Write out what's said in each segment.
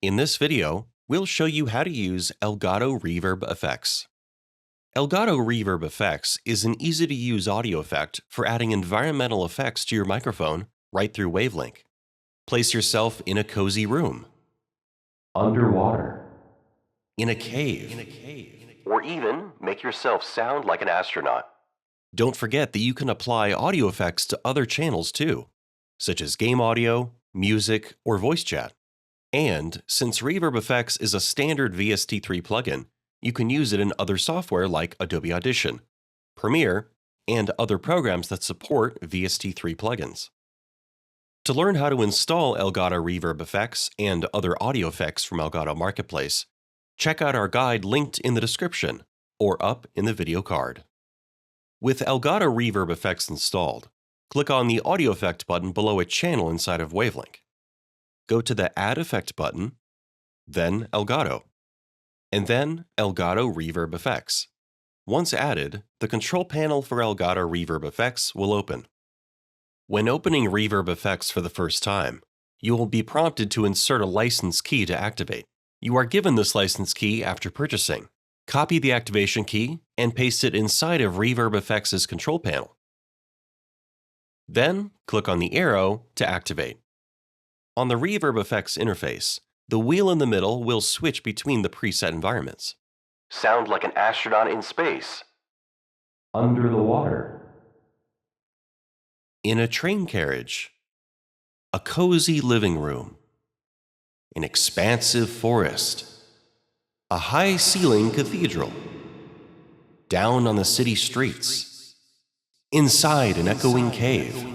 In this video, we'll show you how to use Elgato Reverb FX. Elgato Reverb FX is an easy-to-use audio effect for adding environmental effects to your microphone right through Wavelink. Place yourself in a cozy room, underwater, in a cave, or even make yourself sound like an astronaut. Don't forget that you can apply audio effects to other channels too, such as game audio, music, or voice chat. And since Reverb FX is a standard VST3 plugin, you can use it in other software like Adobe Audition, Premiere, and other programs that support VST3 plugins. To learn how to install Elgato Reverb FX and other audio effects from Elgato Marketplace, check out our guide linked in the description or up in the video card. With Elgato Reverb FX installed, click on the Audio Effect button below a channel inside of Wavelink. Go to the Add Effect button, then Elgato, and then Elgato Reverb FX. Once added, the control panel for Elgato Reverb FX will open. When opening Reverb FX for the first time, you will be prompted to insert a license key to activate. You are given this license key after purchasing. Copy the activation key and paste it inside of Reverb FX's control panel. Then, click on the arrow to activate. On the Reverb FX interface, the wheel in the middle will switch between the preset environments. Sound like an astronaut in space. Under the water. In a train carriage. A cozy living room. An expansive forest. A high-ceiling cathedral. Down on the city streets. Inside an echoing cave.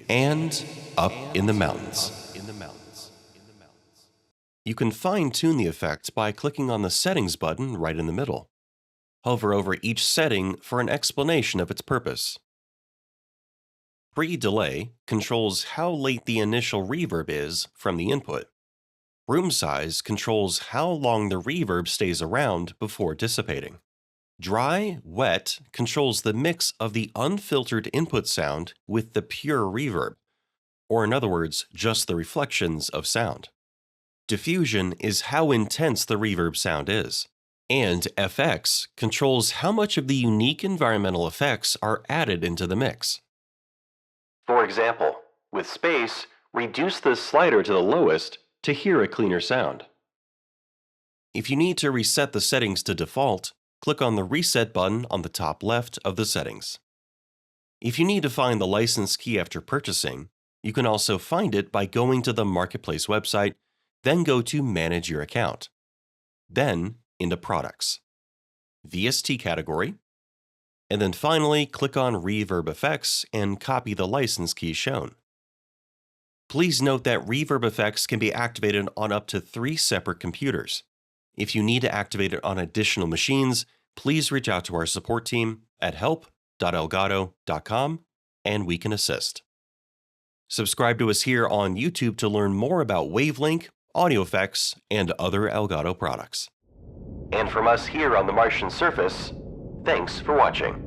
And up in the mountains. You can fine-tune the effect by clicking on the Settings button right in the middle. Hover over each setting for an explanation of its purpose. Pre-delay controls how late the initial reverb is from the input. Room size controls how long the reverb stays around before dissipating. Dry/wet controls the mix of the unfiltered input sound with the pure reverb, or in other words, just the reflections of sound. Diffusion is how intense the reverb sound is, and FX controls how much of the unique environmental effects are added into the mix. For example, with space, reduce the slider to the lowest to hear a cleaner sound. If you need to reset the settings to default, click on the Reset button on the top left of the settings. If you need to find the license key after purchasing, you can also find it by going to the Marketplace website, then go to Manage Your Account. Then into Products, VST category, and then finally click on Reverb FX and copy the license key shown. Please note that Reverb FX can be activated on up to 3 separate computers. If you need to activate it on additional machines, please reach out to our support team at help.elgato.com and we can assist. Subscribe to us here on YouTube to learn more about Wavelink, audio effects, and other Elgato products. And from us here on the Martian surface, thanks for watching.